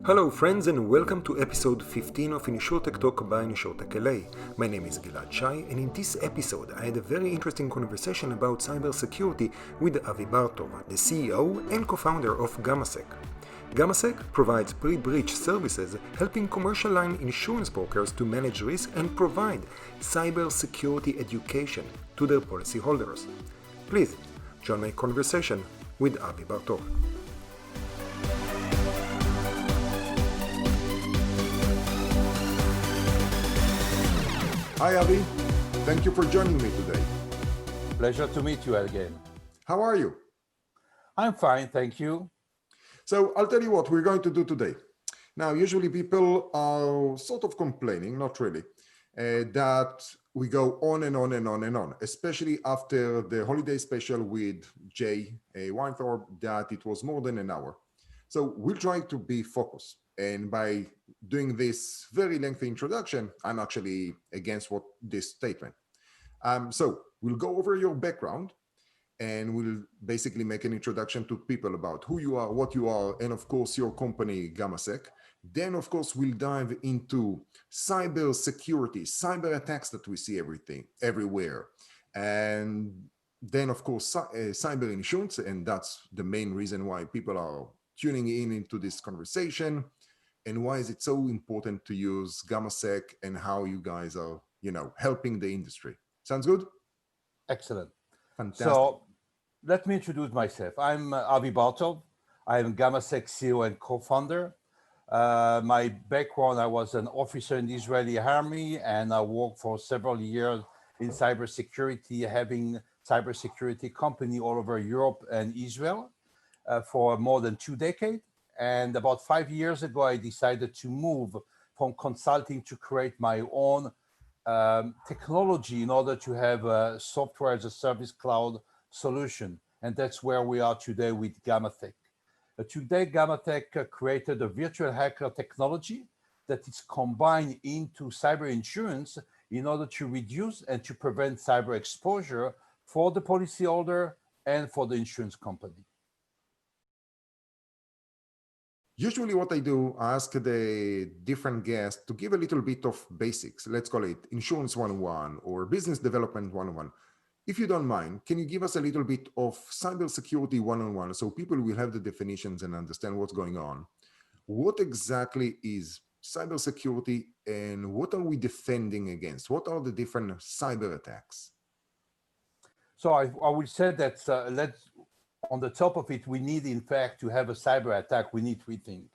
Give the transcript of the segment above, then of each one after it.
Hello friends and welcome to episode 15 of InsurTech Talk by InsurTechLA. My name is Gilad Shai, and in this episode I had a very interesting conversation about cybersecurity with Avi Bartov, the CEO and co-founder of GamaSec. GamaSec provides pre-breach services helping commercial line insurance brokers to manage risk and provide cybersecurity education to their policyholders. Please join my conversation with Avi Bartov. Hi Avi, thank you for joining me today. Pleasure to meet you again. How are you? I'm fine, thank you. So I'll tell you what we're going to do today. Now, usually people are sort of complaining, not really, that we go on and on and on and on, especially after the holiday special with Jay Weinthorpe, that it was more than an hour. So we'll try to be focused. And by doing this very lengthy introduction, I'm actually against this statement. So we'll go over your background and we'll basically make an introduction to people about who you are, what you are, and of course your company GamaSec. Then of course we'll dive into cyber security, cyber attacks that we see everywhere. And then of course cyber insurance, and that's the main reason why people are tuning into this conversation. And why is it so important to use GamaSec and how you guys are, helping the industry? Sounds good? Excellent. Fantastic. So let me introduce myself. I'm Avi Bartov. I'm GamaSec CEO and co-founder. My background, I was an officer in the Israeli army and I worked for several years in cybersecurity, having cybersecurity company all over Europe and Israel for more than 2 decades. And about 5 years ago, I decided to move from consulting to create my own technology in order to have a software as a service cloud solution. And that's where we are today with GamaSec. Today, GamaSec created a virtual hacker technology that is combined into cyber insurance in order to reduce and to prevent cyber exposure for the policyholder and for the insurance company. Usually what I do, I ask the different guests to give a little bit of basics. Let's call it Insurance 101 or Business Development 101. If you don't mind, can you give us a little bit of Cybersecurity 101 so people will have the definitions and understand what's going on? What exactly is cybersecurity and what are we defending against? What are the different cyber attacks? So I would say that on the top of it, we need, in fact, to have a cyber attack, we need 3 things.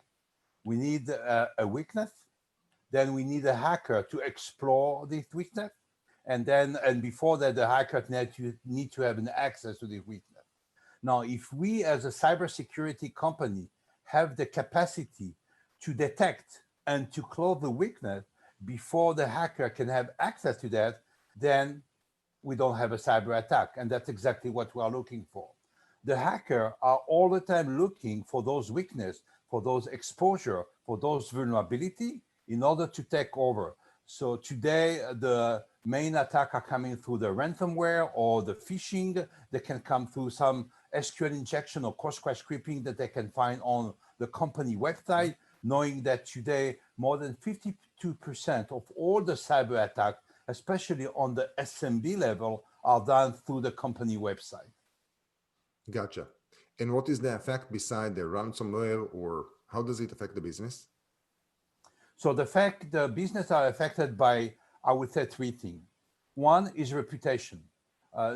We need a weakness, then we need a hacker to explore this weakness, and before that, the hacker need to have an access to the weakness. Now, if we as a cybersecurity company have the capacity to detect and to close the weakness before the hacker can have access to that, then we don't have a cyber attack, and that's exactly what we are looking for. The hacker are all the time looking for those weaknesses, for those exposure, for those vulnerability in order to take over. So today, the main attack are coming through the ransomware or the phishing. They can come through some SQL injection or cross-crash scripting that they can find on the company website, knowing that today, more than 52% of all the cyber attacks, especially on the SMB level, are done through the company website. Gotcha. And what is the effect beside the ransomware, or how does it affect the business? So the business are affected by, I would say, 3 things. One is reputation.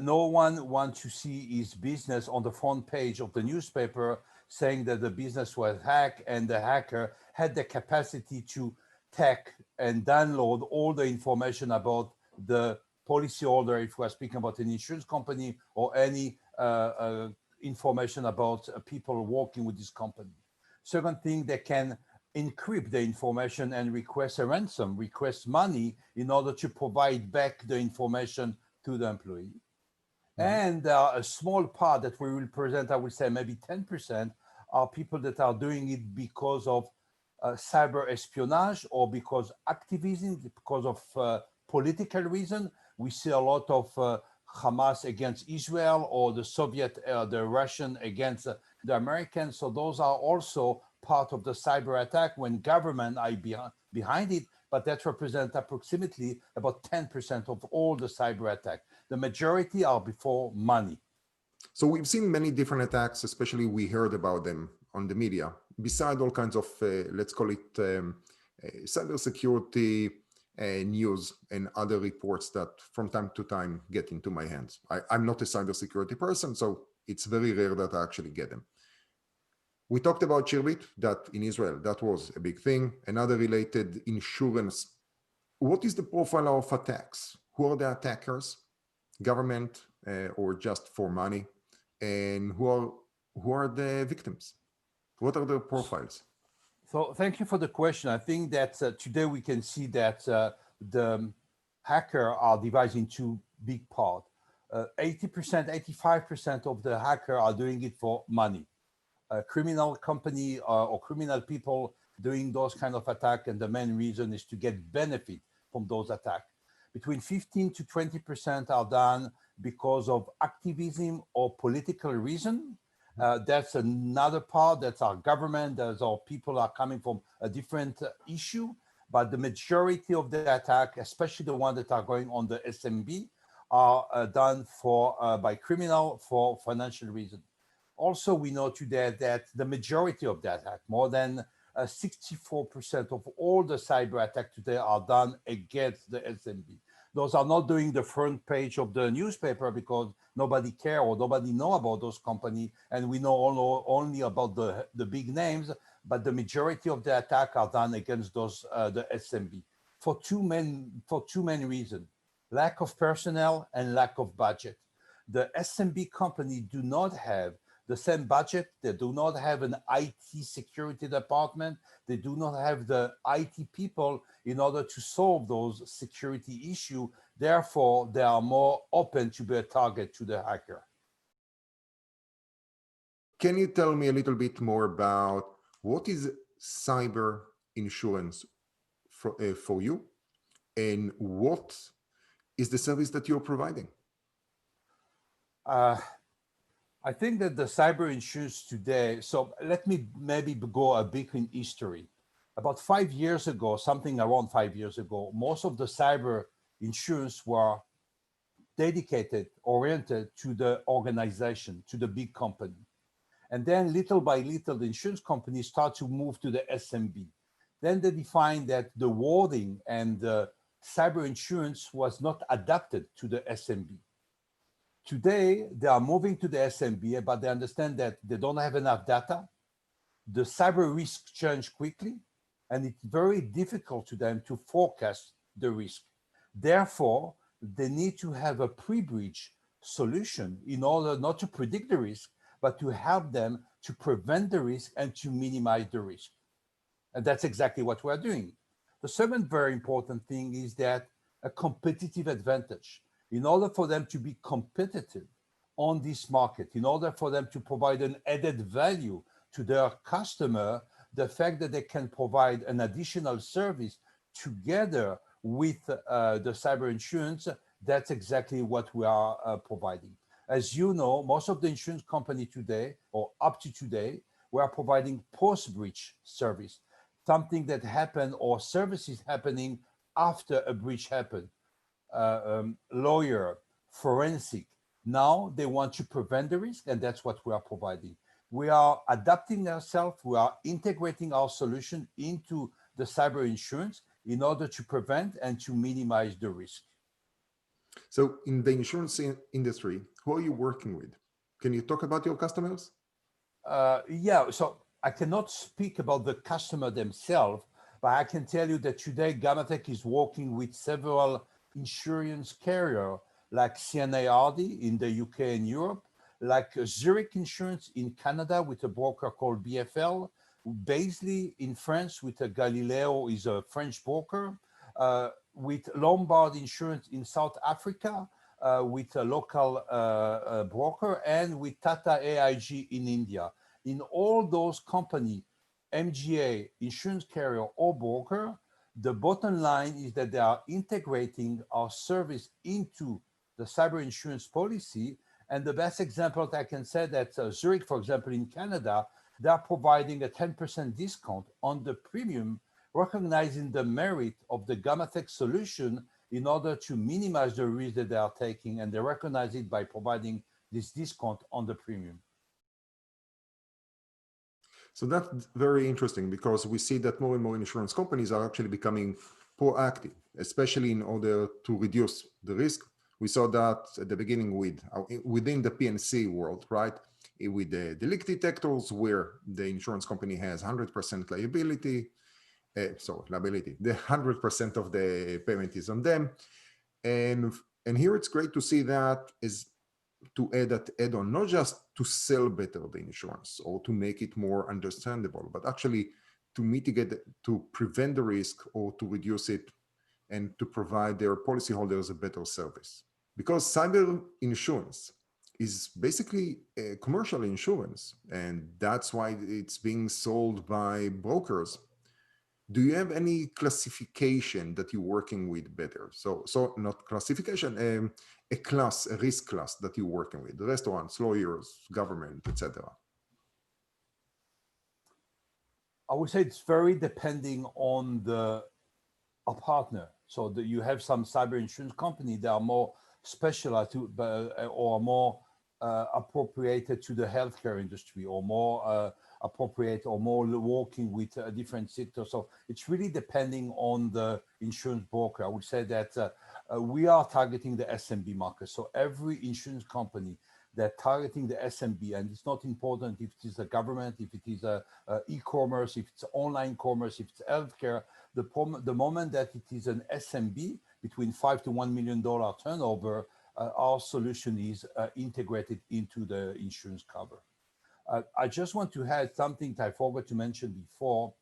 No one wants to see his business on the front page of the newspaper saying that the business was hacked and the hacker had the capacity to take and download all the information about the policyholder, if we're speaking about an insurance company, or any information about people working with this company. Second thing, they can encrypt the information and request a ransom, request money in order to provide back the information to the employee. And a small part that we will present, I would say maybe 10%, are people that are doing it because of cyber espionage or because activism, because of political reason. We see a lot of Hamas against Israel, or the Soviet, the Russian against the Americans. So those are also part of the cyber attack when government are behind it, but that represents approximately about 10% of all the cyber attack. The majority are before money. So we've seen many different attacks, especially we heard about them on the media, beside all kinds of, let's call it cybersecurity news and other reports that from time to time get into my hands. I'm not a cybersecurity person, so it's very rare that I actually get them. We talked about Shirbit, that in Israel, that was a big thing. Another related, insurance. What is the profile of attacks? Who are the attackers? Government or just for money? And who are the victims? What are their profiles? So thank you for the question. I think that today we can see that the hacker are divided into big part. 80%, 85% of the hacker are doing it for money. A criminal company or criminal people doing those kind of attack, and the main reason is to get benefit from those attacks. Between 15 to 20% are done because of activism or political reason. That's another part. That's our government. That's our people are coming from a different issue. But the majority of the attack, especially the ones that are going on the SMB, are done by criminal for financial reasons. Also, we know today that the majority of the attack, more than 64% of all the cyber attacks today are done against the SMB. Those are not doing the front page of the newspaper because nobody care or nobody know about those companies, and we know only about the big names, but the majority of the attack are done against those the SMB for two main reasons: lack of personnel and lack of budget. The SMB company do not have the same budget. They do not have an IT security department. They do not have the IT people in order to solve those security issues. Therefore, they are more open to be a target to the hacker. Can you tell me a little bit more about what is cyber insurance for you, and what is the service that you're providing? I think that the cyber insurance today, so let me maybe go a bit in history. About 5 years ago, something around 5 years ago, most of the cyber insurance were dedicated, oriented to the organization, to the big company. And then little by little, the insurance companies start to move to the SMB. Then they defined that the wording and the cyber insurance was not adapted to the SMB. Today, they are moving to the SMB, but they understand that they don't have enough data. The cyber risk change quickly, and it's very difficult to them to forecast the risk. Therefore, they need to have a pre-breach solution in order not to predict the risk, but to help them to prevent the risk and to minimize the risk. And that's exactly what we're doing. The second very important thing is that a competitive advantage. In order for them to be competitive on this market, in order for them to provide an added value to their customer, the fact that they can provide an additional service together with the cyber insurance, that's exactly what we are providing. As you know, most of the insurance company today, or up to today, we are providing post-breach service, something that happened or services happening after a breach happened. Lawyer, forensic. Now they want to prevent the risk, and that's what we are providing. We are adapting ourselves, we are integrating our solution into the cyber insurance in order to prevent and to minimize the risk. So in the insurance industry, who are you working with? Can you talk about your customers? Yeah, so I cannot speak about the customer themselves, but I can tell you that today GamaSec is working with several insurance carrier like CNA in the UK and Europe, like Zurich Insurance in Canada with a broker called BFL, Basely in France with a Galileo is a French broker, with Lombard Insurance in South Africa with a local broker, and with Tata AIG in India. In all those companies, MGA, insurance carrier or broker, the bottom line is that they are integrating our service into the the cyber insurance policy. And the best example that I can say that Zurich, for example, in Canada, they're providing a 10% discount on the premium, recognizing the merit of the GamaSec solution in order to minimize the risk that they are taking, and they recognize it by providing this discount on the premium. So that's very interesting, because we see that more and more insurance companies are actually becoming proactive, especially in order to reduce the risk. We saw that at the beginning within the P&C world, right? With the leak detectors, where the insurance company has 100% liability, the 100% of the payment is on them. And here it's great to see that is to add that add-on, not just to sell better the insurance or to make it more understandable, but actually to mitigate, to prevent the risk or to reduce it, and to provide their policyholders a better service. Because cyber insurance is basically a commercial insurance, and that's why it's being sold by brokers. Do you have any classification that you're working with better? So not classification, a class, a risk class that you're working with, restaurants, lawyers, government, etc. I would say it's very depending on a partner. So you have some cyber insurance company that are more specialized or more appropriated to the healthcare industry, or more appropriate or more working with a different sector. So it's really depending on the insurance broker. I would say that we are targeting the SMB market. So every insurance company that targeting the SMB, and it's not important if it is a government, if it is a e-commerce, if it's online commerce, if it's healthcare, the moment that it is an SMB between $5 to $1 million turnover, our solution is integrated into the insurance cover. I just want to add something that I forgot to mention before.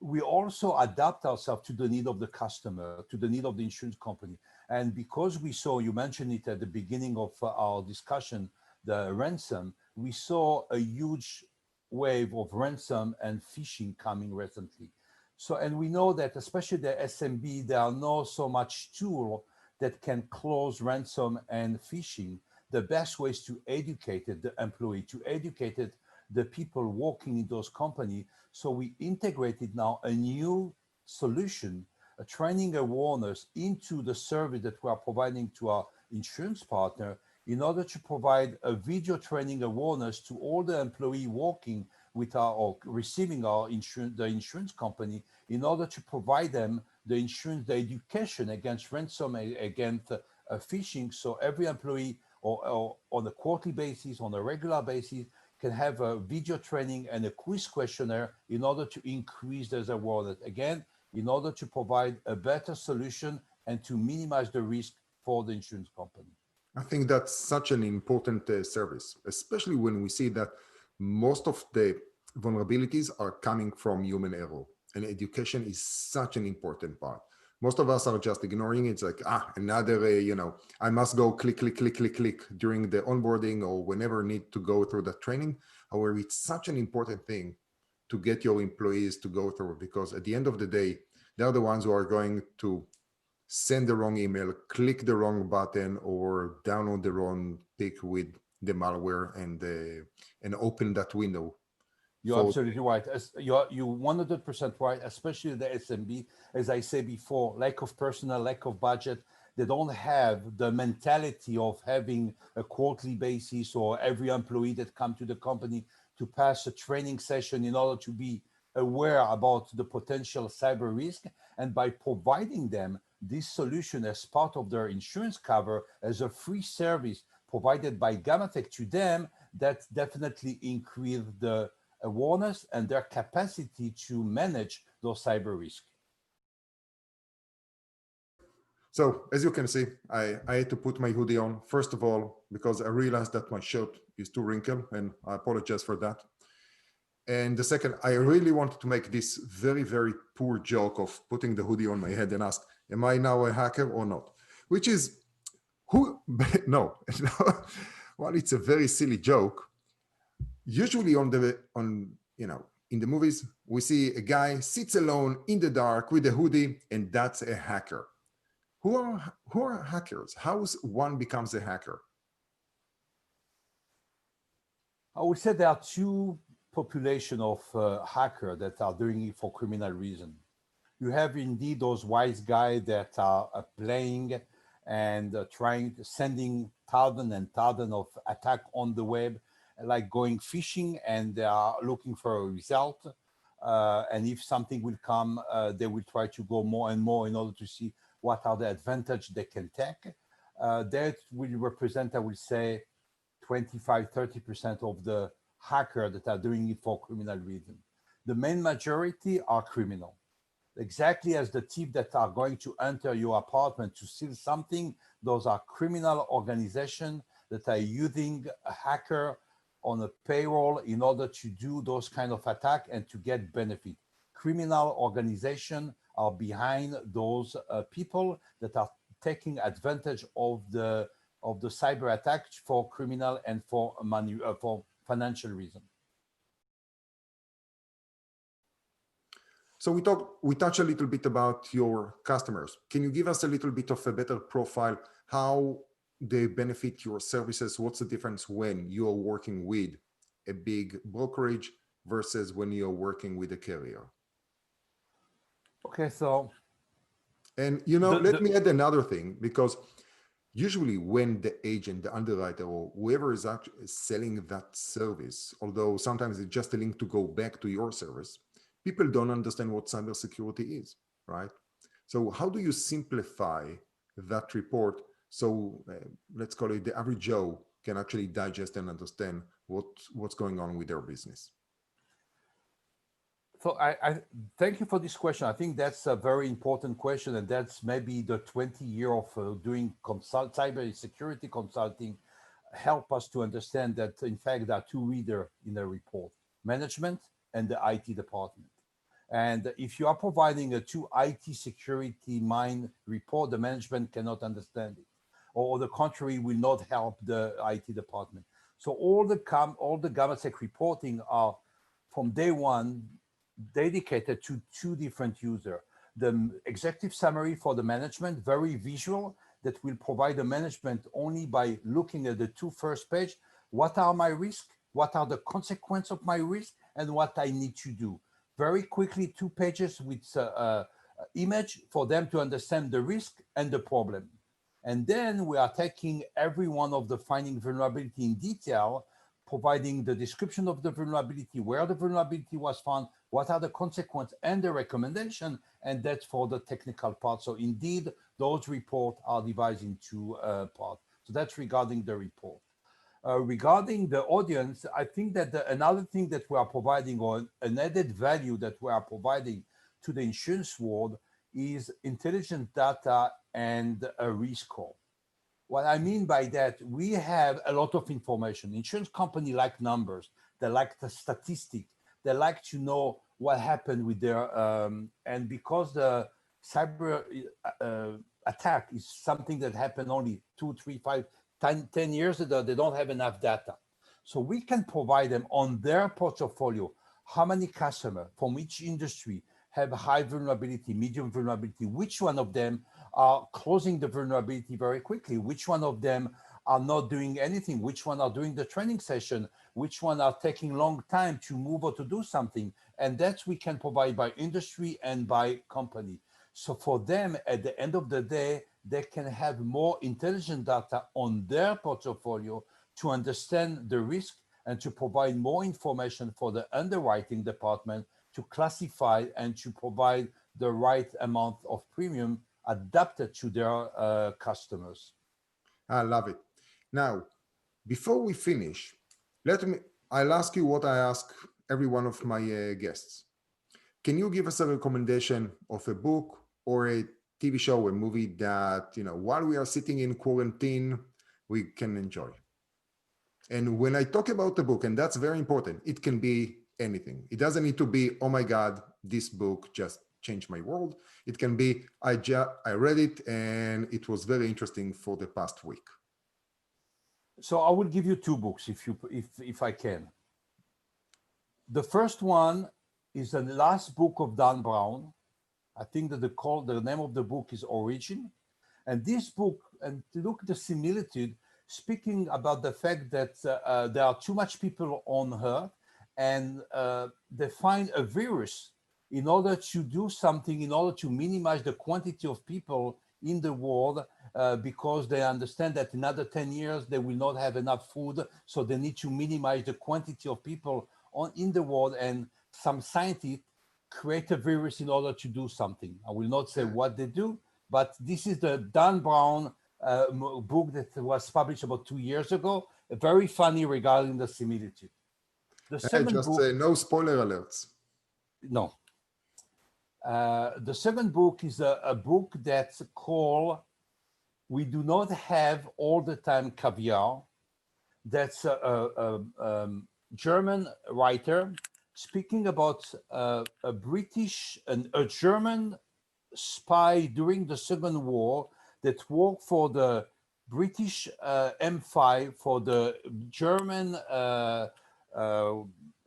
We also adapt ourselves to the need of the customer, to the need of the insurance company. And because we saw, you mentioned it at the beginning of our discussion, the ransom, we saw a huge wave of ransom and phishing coming recently. So, and we know that especially the SMB, there are not so much tool that can close ransom and phishing. The best way is to educate the employee, to educate the people working in those companies. So we integrated now a new solution, a training awareness into the service that we are providing to our insurance partner, in order to provide a video training awareness to all the employees working with our or receiving our insurance, the insurance company, in order to provide them the insurance, the education against ransom, against phishing. So every employee, or on a quarterly basis, on a regular basis, can have a video training and a quiz questionnaire in order to increase their awareness. Again, in order to provide a better solution and to minimize the risk for the insurance company. I think that's such an important service, especially when we see that most of the vulnerabilities are coming from human error, and education is such an important part. Most of us are just ignoring it. It's like, another, I must go click during the onboarding or whenever need to go through the training. However, it's such an important thing to get your employees to go through, because at the end of the day, they're the ones who are going to send the wrong email, click the wrong button, or download the wrong pic with the malware and open that window. You're absolutely right. You're 100% right, especially the SMB. As I said before, lack of personnel, lack of budget. They don't have the mentality of having a quarterly basis or every employee that come to the company to pass a training session in order to be aware about the potential cyber risk. And by providing them this solution as part of their insurance cover as a free service provided by GamaSec to them, that definitely increase the awareness and their capacity to manage those cyber risks. So as you can see, I had to put my hoodie on, first of all, because I realized that my shirt is too wrinkled, and I apologize for that. And the second, I really wanted to make this very, very poor joke of putting the hoodie on my head and ask, am I now a hacker or not? Which is, no. Well, it's a very silly joke. Usually in the movies, we see a guy sits alone in the dark with a hoodie, and that's a hacker. who are hackers? How one becomes a hacker? I would say there are two population of hackers that are doing it for criminal reason. You have indeed those wise guys that are playing and sending thousands and thousands of attack on the web, like going fishing, and they are looking for a result. And if something will come, they will try to go more and more in order to see what are the advantage they can take. That will represent, I would say, 25–30% of the hackers that are doing it for criminal reason. The main majority are criminal. Exactly as the thief that are going to enter your apartment to steal something, those are criminal organizations that are using a hacker on a payroll in order to do those kind of attack and to get benefit. Criminal organizations are behind those people that are taking advantage of the cyber attack for criminal and for money, for financial reason. So we touch a little bit about your customers. Can you give us a little bit of a better profile, how they benefit your services? What's the difference when you're working with a big brokerage versus when you're working with a carrier? Okay, so. And, you know, let me add another thing, because usually when the agent, the underwriter, or whoever is actually selling that service, although sometimes it's just a link to go back to your service, people don't understand what cybersecurity is, right? So how do you simplify that report so let's call it the average Joe can actually digest and understand what's going on with their business? So I thank you for this question. I think that's a very important question, and that's maybe the 20 year of doing cybersecurity consulting help us to understand that in fact there are two readers in a report: management and the IT department. And if you are providing a two IT security mind report, the management cannot understand it, or the contrary, will not help the IT department. So all the GamaSec reporting are from day one dedicated to two different users. The executive summary for the management, very visual, that will provide the management only by looking at the two first page. What are my risks? What are the consequences of my risk? And what I need to do. Very quickly, 2 pages with image for them to understand the risk and the problem. And then we are taking every one of the finding vulnerability in detail, providing the description of the vulnerability, where the vulnerability was found, what are the consequences and the recommendation, and that's for the technical part. So indeed, those reports are divided into parts. So that's regarding the report. Regarding the audience, I think that another thing that we are providing, or an added value that we are providing to the insurance world, is intelligent data and a risk score. What I mean by that, we have a lot of information. Insurance companies like numbers, they like the statistics, they like to know what happened with their, and because the cyber attack is something that happened only 2, 3, 5, 10 years ago, they don't have enough data. So we can provide them on their portfolio, how many customers from each industry have high vulnerability, medium vulnerability, which one of them are closing the vulnerability very quickly, which one of them are not doing anything, which one are doing the training session, which one are taking long time to move or to do something. And that we can provide by industry and by company. So for them, at the end of the day, they can have more intelligent data on their portfolio to understand the risk and to provide more information for the underwriting department to classify and to provide the right amount of premium adapted to their customers. I love it. Now, before we finish, I'll ask you what I ask every one of my guests. Can you give us a recommendation of a book or a TV show, a movie that, you know, while we are sitting in quarantine, we can enjoy? And when I talk about the book, and that's very important, it can be anything. It doesn't need to be, oh my God, this book just changed my world. It can be, I read it and it was very interesting for the past week. So I will give you 2 books if I can. The first one is the last book of Dan Brown. I think that the name of the book is Origin. And this book, and to look at the similitude, speaking about the fact that there are too much people on Earth, and they find a virus in order to do something, in order to minimize the quantity of people in the world, because they understand that in another 10 years, they will not have enough food. So they need to minimize the quantity of people in the world. And some scientists create a virus in order to do something. I will not say what they do, but this is the Dan Brown book that was published about 2 years ago, very funny regarding the similitude. The second Just book, no spoiler alerts. no. The second book is a book that's called "We Do Not Have All the Time Caviar." That's a German writer speaking about a German spy during the Second War that worked for the British M5, for the German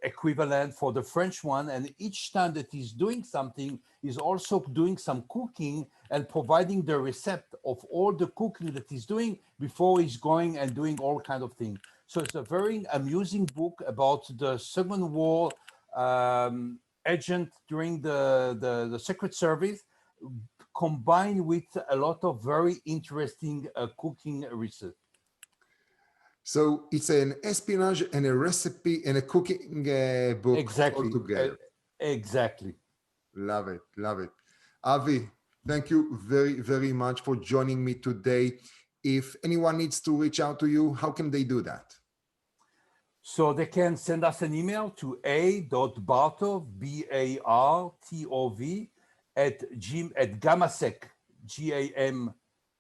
equivalent, for the French one. And each time that he's doing something, he's also doing some cooking and providing the recipe of all the cooking that he's doing before he's going and doing all kind of things. So it's a very amusing book about the Second War agent during the Secret Service, combined with a lot of very interesting cooking recipes. So it's an espionage and a recipe and a cooking book Exactly. all together. Exactly. Love it. Love it. Avi, thank you very, very much for joining me today. If anyone needs to reach out to you, how can they do that? So they can send us an email to a.bartov, B-A-R-T-O-V, at GamaSec,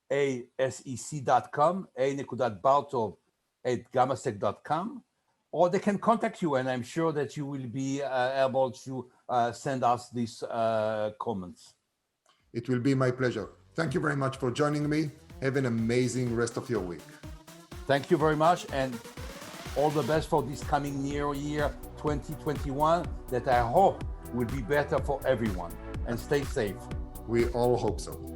GAMASEC.com, a.bartov at gamasec.com, or they can contact you, and I'm sure that you will be able to send us these comments. It will be my pleasure. Thank you very much for joining me. Have an amazing rest of your week. Thank you very much, and all the best for this coming year 2021, that I hope will be better for everyone. And stay safe. We all hope so.